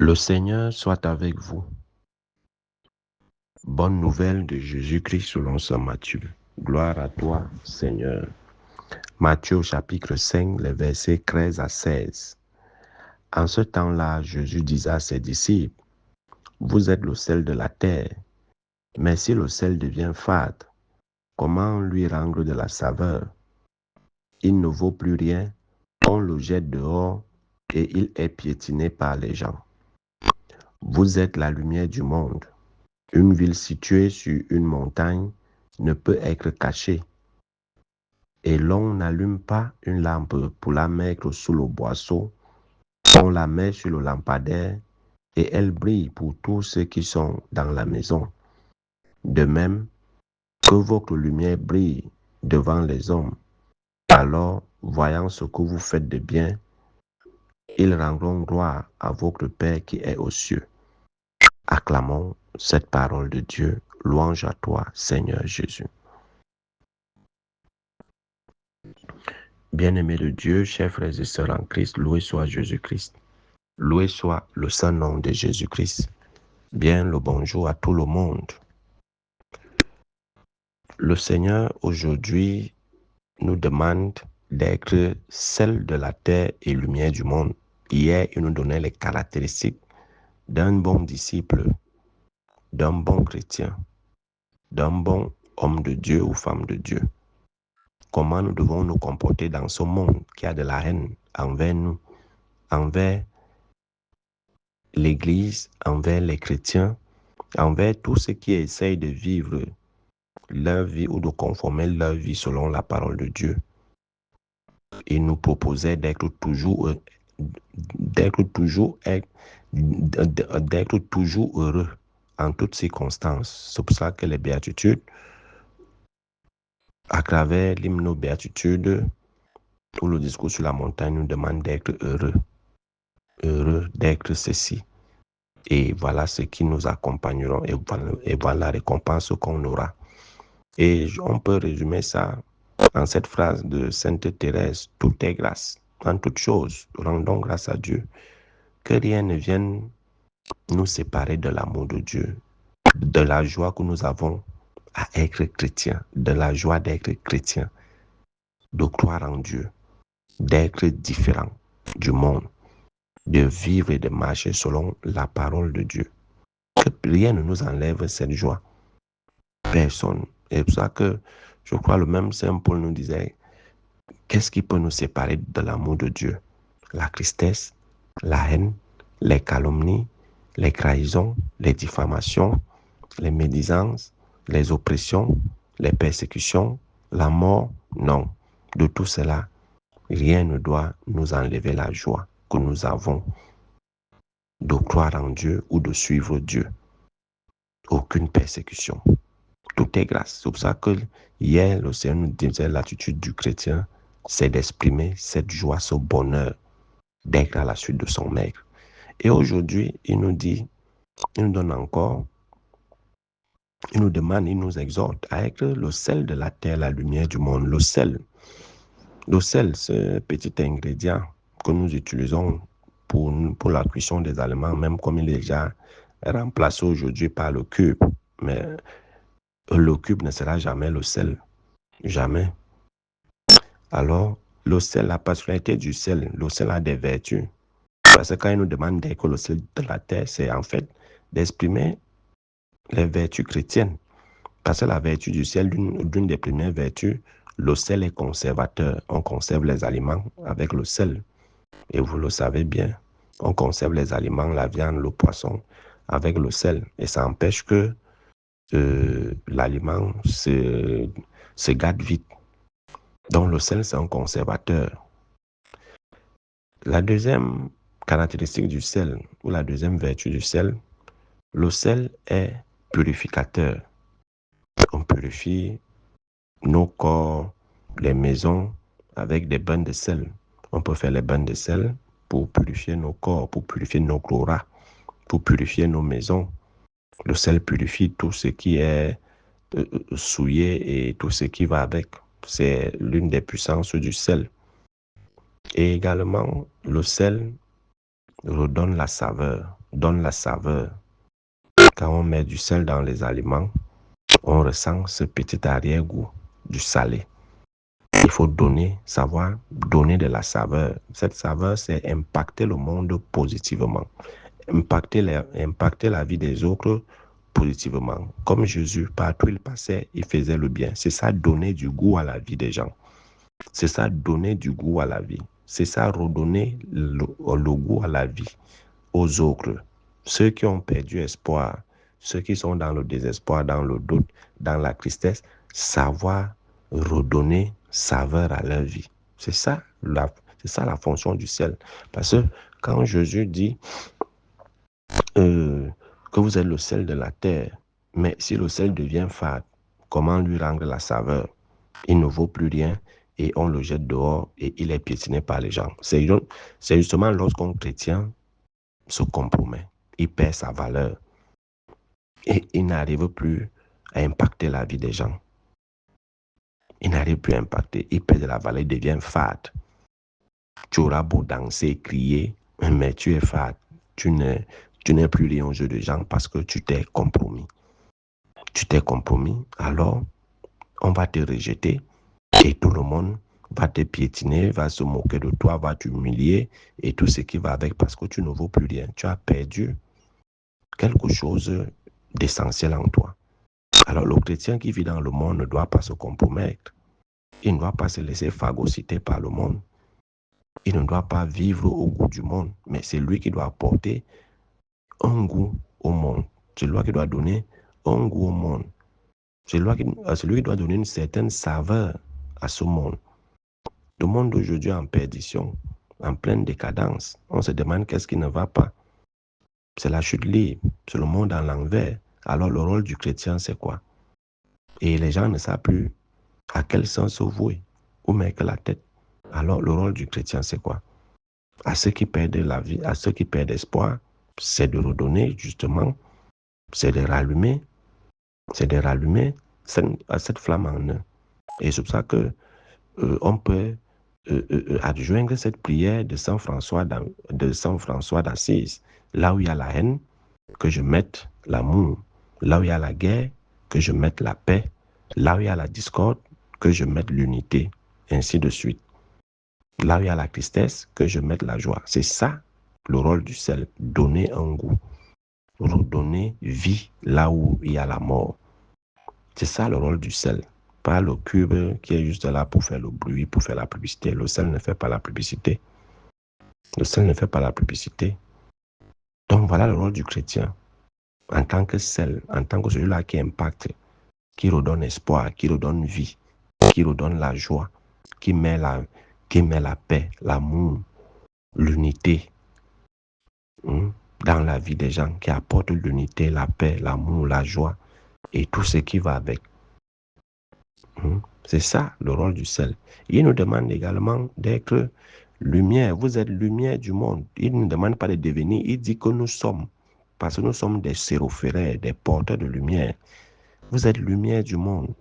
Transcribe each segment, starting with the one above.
Le Seigneur soit avec vous. Bonne nouvelle de Jésus-Christ selon saint Matthieu. Gloire à toi, Seigneur. Matthieu chapitre 5, les versets 13 à 16. En ce temps-là, Jésus disait à ses disciples, « Vous êtes le sel de la terre, mais si le sel devient fade, comment lui rendre de la saveur? Il ne vaut plus rien, on le jette dehors et il est piétiné par les gens. Vous êtes la lumière du monde. Une ville située sur une montagne ne peut être cachée. Et l'on n'allume pas une lampe pour la mettre sous le boisseau. On la met sur le lampadaire et elle brille pour tous ceux qui sont dans la maison. De même, que votre lumière brille devant les hommes. Alors, voyant ce que vous faites de bien, ils rendront gloire à votre Père qui est aux cieux. Acclamons cette parole de Dieu. Louange à toi, Seigneur Jésus. Bien-aimés de Dieu, chers frères et sœurs en Christ, loué soit Jésus-Christ. Loué soit le saint nom de Jésus-Christ. Bien le bonjour à tout le monde. Le Seigneur aujourd'hui nous demande d'être sel de la terre et lumière du monde. Hier, il nous donnait les caractéristiques d'un bon disciple, d'un bon chrétien, d'un bon homme de Dieu ou femme de Dieu. Comment nous devons nous comporter dans ce monde qui a de la haine envers nous, envers l'Église, envers les chrétiens, envers tous ceux qui essayent de vivre leur vie ou de conformer leur vie selon la parole de Dieu. Il nous proposait d'être toujours heureux en toutes circonstances. C'est pour ça que les béatitudes, à travers l'hymne aux béatitudes, tout le discours sur la montagne nous demande d'être heureux d'être ceci. Et voilà ce qui nous accompagneront et voilà la récompense qu'on aura. Et on peut résumer ça en cette phrase de Sainte Thérèse, tout est grâce. En toutes choses, rendons grâce à Dieu. Que rien ne vienne nous séparer de l'amour de Dieu, de la joie que nous avons à être chrétiens, de la joie d'être chrétien, de croire en Dieu, d'être différent du monde, de vivre et de marcher selon la parole de Dieu. Que rien ne nous enlève cette joie. Personne. Et c'est pour ça que je crois le même Saint Paul nous disait, qu'est-ce qui peut nous séparer de l'amour de Dieu? La tristesse, la haine, les calomnies, les trahisons, les diffamations, les médisances, les oppressions, les persécutions, la mort? Non. De tout cela, rien ne doit nous enlever la joie que nous avons de croire en Dieu ou de suivre Dieu. Aucune persécution. Tout est grâce. C'est pour ça que hier, le Seigneur nous disait l'attitude du chrétien, c'est d'exprimer cette joie, ce bonheur d'être à la suite de son maître. Et aujourd'hui, il nous dit, il nous donne encore, il nous demande, il nous exhorte à être le sel de la terre, la lumière du monde. Le sel, c'est un petit ingrédient que nous utilisons pour la cuisson des aliments, même comme il est déjà remplacé aujourd'hui par le cube. Mais le cube ne sera jamais le sel. Jamais. Alors, le sel, la particularité du sel, le sel a des vertus. Parce que quand il nous demande d'être le sel de la terre, c'est en fait d'exprimer les vertus chrétiennes. Parce que la vertu du sel, d'une des premières vertus, le sel est conservateur. On conserve les aliments avec le sel. Et vous le savez bien, on conserve les aliments, la viande, le poisson, avec le sel. Et ça empêche que l'aliment se gâte vite. Donc le sel, c'est un conservateur. La deuxième caractéristique du sel, ou la deuxième vertu du sel, le sel est purificateur. On purifie nos corps, les maisons, avec des bains de sel. On peut faire les bains de sel pour purifier nos corps, pour purifier nos chlorats, pour purifier nos maisons. Le sel purifie tout ce qui est souillé et tout ce qui va avec. C'est l'une des puissances du sel. Et également, le sel redonne la saveur. donne la saveur. Quand on met du sel dans les aliments, on ressent ce petit arrière-goût du salé. Il faut savoir donner de la saveur. Cette saveur, c'est impacter le monde positivement. Impacter la vie des autres positivement. Comme Jésus, partout où il passait, il faisait le bien. C'est ça, donner du goût à la vie des gens. C'est ça, donner du goût à la vie. C'est ça, redonner le goût à la vie aux autres. Ceux qui ont perdu espoir, ceux qui sont dans le désespoir, dans le doute, dans la tristesse, savoir redonner saveur à leur vie. C'est ça la fonction du sel. Parce que quand Jésus dit que vous êtes le sel de la terre, mais si le sel devient fade, comment lui rendre la saveur? Il ne vaut plus rien et on le jette dehors et il est piétiné par les gens. C'est justement lorsqu'un chrétien se compromet, il perd sa valeur et il n'arrive plus à impacter la vie des gens. Il n'arrive plus à impacter, il perd de la valeur, il devient fade. Tu auras beau danser, crier, mais tu es fade. Tu n'es plus rien aux yeux des gens parce que tu t'es compromis. Tu t'es compromis, alors on va te rejeter et tout le monde va te piétiner, va se moquer de toi, va t'humilier et tout ce qui va avec parce que tu ne vaux plus rien. Tu as perdu quelque chose d'essentiel en toi. Alors le chrétien qui vit dans le monde ne doit pas se compromettre. Il ne doit pas se laisser phagocyter par le monde. Il ne doit pas vivre au goût du monde, mais c'est lui qui doit apporter un goût au monde. C'est lui qui doit donner un goût au monde. C'est lui qui doit donner une certaine saveur à ce monde. Le monde d'aujourd'hui est en perdition, en pleine décadence. On se demande qu'est-ce qui ne va pas. C'est la chute libre, c'est le monde à l'envers. Alors le rôle du chrétien, c'est quoi? Et les gens ne savent plus à quel sens se vouer, où mettre la tête. Alors le rôle du chrétien, c'est quoi? À ceux qui perdent la vie, à ceux qui perdent espoir, c'est de redonner justement, c'est de rallumer cette flamme en eux. Et c'est pour ça que on peut adjoindre cette prière de Saint François d'Assise. Là où il y a la haine, que je mette l'amour. Là où il y a la guerre, que je mette la paix. Là où il y a la discorde, que je mette l'unité. Ainsi de suite. Là où il y a la tristesse, que je mette la joie. C'est ça le rôle du sel. Donner un goût. Redonner vie là où il y a la mort. C'est ça le rôle du sel. Pas le cube qui est juste là pour faire le bruit, pour faire la publicité. Le sel ne fait pas la publicité. Le sel ne fait pas la publicité. Donc voilà le rôle du chrétien. En tant que sel, en tant que celui-là qui impacte, qui redonne espoir, qui redonne vie, qui redonne la joie, qui met la paix, l'amour, l'unité dans la vie des gens, qui apporte l'unité, la paix, l'amour, la joie et tout ce qui va avec. C'est ça le rôle du sel. Il nous demande également d'être lumière. Vous êtes lumière du monde. Il ne nous demande pas de devenir. Il dit que nous sommes. Parce que nous sommes des sérophérés, des porteurs de lumière. Vous êtes lumière du monde.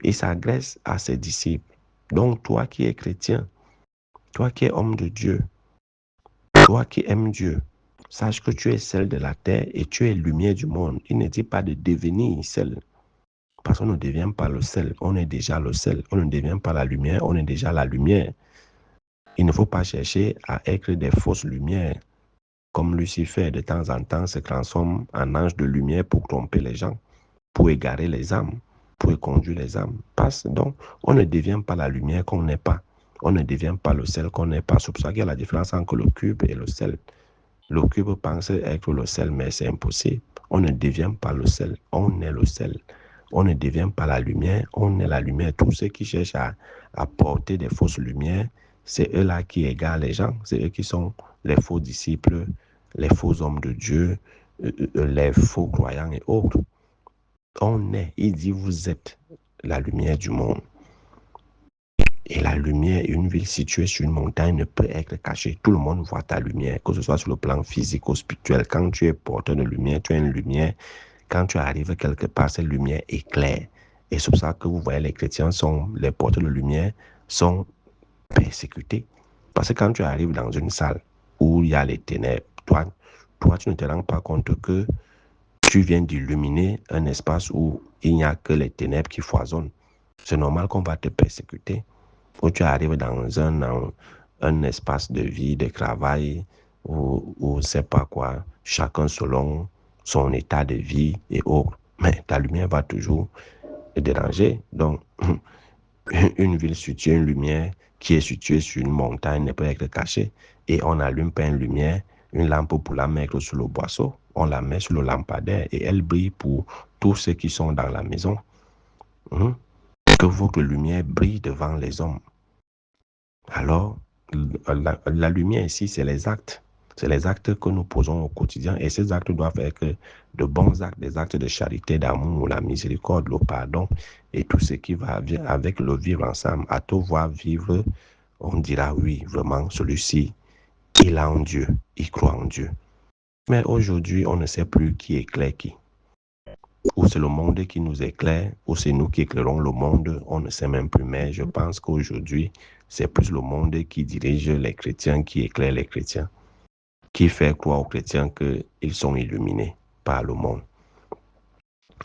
Il s'adresse à ses disciples. Donc toi qui es chrétien, toi qui es homme de Dieu, toi qui aimes Dieu, sache que tu es sel de la terre et tu es lumière du monde. Il ne dit pas de devenir sel. Parce qu'on ne devient pas le sel, on est déjà le sel. On ne devient pas la lumière, on est déjà la lumière. Il ne faut pas chercher à être des fausses lumières. Comme Lucifer, de temps en temps, se transforme en ange de lumière pour tromper les gens, pour égarer les âmes, pour conduire les âmes. Donc, on ne devient pas la lumière qu'on n'est pas. On ne devient pas le sel qu'on n'est pas. C'est pour ça qu'il y a la différence entre le cube et le sel. Le cube pense être le sel, mais c'est impossible. On ne devient pas le sel, on est le sel. On ne devient pas la lumière, on est la lumière. Tous ceux qui cherchent à porter des fausses lumières, c'est eux-là qui égarent les gens. C'est eux qui sont les faux disciples, les faux hommes de Dieu, les faux croyants et autres. On est, il dit, vous êtes la lumière du monde. Et la lumière, une ville située sur une montagne ne peut être cachée. Tout le monde voit ta lumière, que ce soit sur le plan physique ou spirituel. Quand tu es porteur de lumière, tu as une lumière. Quand tu arrives quelque part, cette lumière éclaire. Et c'est pour ça que vous voyez, les chrétiens les porteurs de lumière sont persécutés. Parce que quand tu arrives dans une salle où il y a les ténèbres, toi, toi, tu ne te rends pas compte que tu viens d'illuminer un espace où il n'y a que les ténèbres qui foisonnent. C'est normal qu'on va te persécuter. Où tu arrives dans un espace de vie, de travail, ou c'est pas quoi, chacun selon son état de vie et autres. Mais ta lumière va toujours te déranger. Donc, une ville située, une lumière qui est située sur une montagne ne peut être cachée. Et on n'allume pas une lumière, une lampe pour la mettre sur le boisseau. On la met sur le lampadaire et elle brille pour tous ceux qui sont dans la maison. Que votre lumière brille devant les hommes. Alors, la lumière ici, c'est les actes. C'est les actes que nous posons au quotidien. Et ces actes doivent être de bons actes, des actes de charité, d'amour, la miséricorde, le pardon et tout ce qui va avec le vivre ensemble. À tout voir vivre, on dira oui, vraiment, celui-ci, il a en Dieu, il croit en Dieu. Mais aujourd'hui, on ne sait plus qui éclaire qui. Ou c'est le monde qui nous éclaire, ou c'est nous qui éclairons le monde, on ne sait même plus. Mais je pense qu'aujourd'hui, c'est plus le monde qui dirige les chrétiens, qui éclaire les chrétiens, qui fait croire aux chrétiens qu'ils sont illuminés par le monde,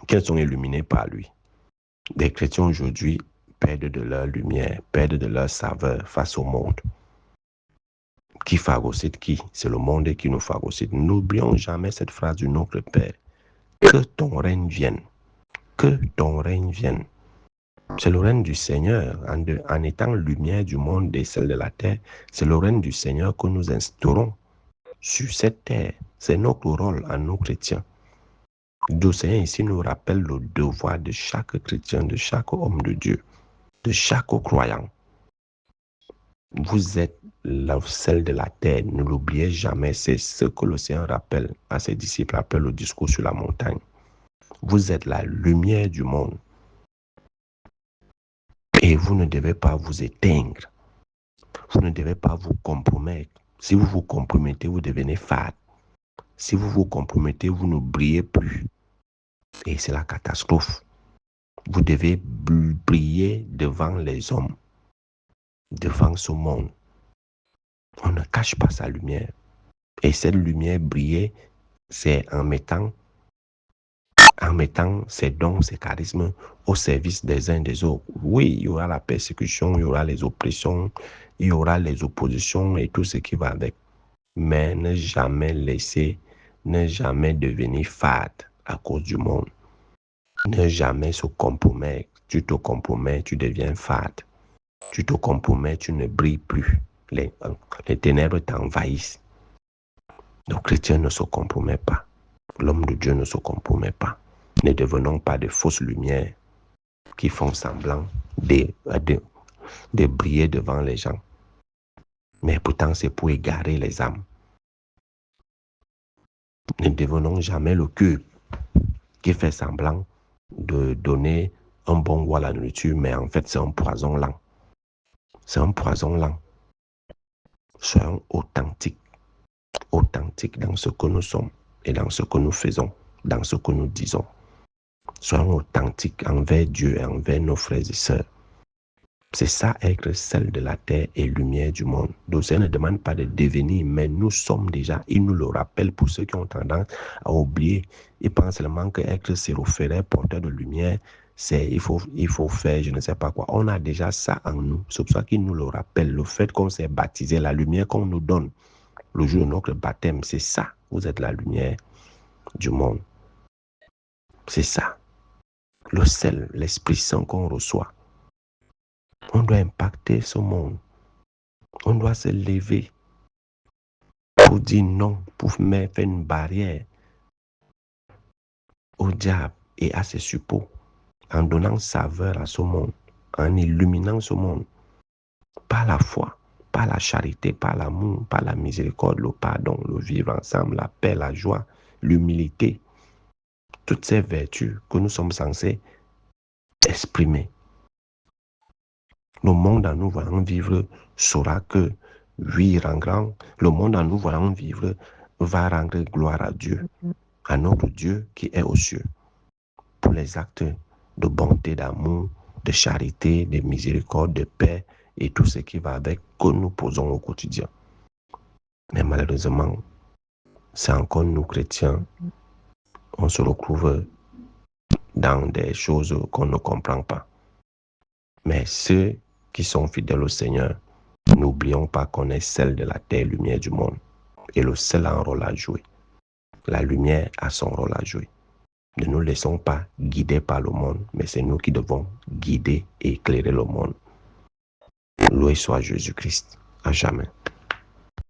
qu'ils sont illuminés par lui. Les chrétiens aujourd'hui perdent de leur lumière, perdent de leur saveur face au monde. Qui phagocyte qui? C'est le monde qui nous phagocyte. N'oublions jamais cette phrase du Notre Père. Que ton règne vienne. Que ton règne vienne. C'est le règne du Seigneur, en étant lumière du monde et celle de la terre. C'est le règne du Seigneur que nous instaurons sur cette terre. C'est notre rôle à nous chrétiens. Le Seigneur ici nous rappelle le devoir de chaque chrétien, de chaque homme de Dieu, de chaque croyant. Vous êtes la sel de la terre, ne l'oubliez jamais. C'est ce que le Seigneur rappelle à ses disciples après le discours sur la montagne. Vous êtes la lumière du monde. Et vous ne devez pas vous éteindre. Vous ne devez pas vous compromettre. Si vous vous compromettez, vous devenez fade. Si vous vous compromettez, vous ne brillez plus. Et c'est la catastrophe. Vous devez briller devant les hommes, devant ce monde. On ne cache pas sa lumière. Et cette lumière briller, c'est en mettant ses dons, ses charismes au service des uns des autres. Oui, il y aura la persécution, il y aura les oppressions, il y aura les oppositions et tout ce qui va avec. Mais ne jamais laisser, ne jamais devenir fade à cause du monde. Ne jamais se compromettre. Tu te compromets, tu deviens fade. Tu te compromets, tu ne brilles plus. Les ténèbres t'envahissent. Le chrétien ne se compromet pas. L'homme de Dieu ne se compromet pas. Ne devenons pas de fausses lumières qui font semblant de briller devant les gens. Mais pourtant, c'est pour égarer les âmes. Ne devenons jamais le cube qui fait semblant de donner un bon goût à la nourriture, mais en fait, c'est un poison lent. C'est un poison lent. Soyons authentiques. Authentiques dans ce que nous sommes et dans ce que nous faisons, dans ce que nous disons. Soyons authentiques envers Dieu et envers nos frères et sœurs. C'est ça, être sel de la terre et lumière du monde. Le Seigneur ne demande pas de devenir, mais nous sommes déjà, il nous le rappelle pour ceux qui ont tendance à oublier. Ils pensent seulement que être sérophéraire, porteur de lumière, c'est il faut faire je ne sais pas quoi. On a déjà ça en nous. C'est pour ça qu'il nous le rappelle. Le fait qu'on s'est baptisé, la lumière qu'on nous donne le jour de notre baptême, c'est ça. Vous êtes la lumière du monde. C'est ça. Le sel, l'Esprit Saint qu'on reçoit. On doit impacter ce monde. On doit se lever pour dire non, pour faire une barrière au diable et à ses suppôts, en donnant saveur à ce monde, en illuminant ce monde, par la foi, par la charité, par l'amour, par la miséricorde, le pardon, le vivre ensemble, la paix, la joie, l'humilité, toutes ces vertus que nous sommes censés exprimer. Le monde en nous voyant vivre saura que oui, rend grand. Le monde en nous voyant vivre va rendre gloire à Dieu, à notre Dieu qui est aux cieux, pour les actes de bonté, d'amour, de charité, de miséricorde, de paix et tout ce qui va avec que nous posons au quotidien. Mais malheureusement, c'est encore nous chrétiens, on se retrouve dans des choses qu'on ne comprend pas. Mais ceux qui sont fidèles au Seigneur, n'oublions pas qu'on est celle de la terre, lumière du monde. Et le sel a un rôle à jouer. La lumière a son rôle à jouer. Ne nous laissons pas guider par le monde, mais c'est nous qui devons guider et éclairer le monde. Loué soit Jésus-Christ. À jamais.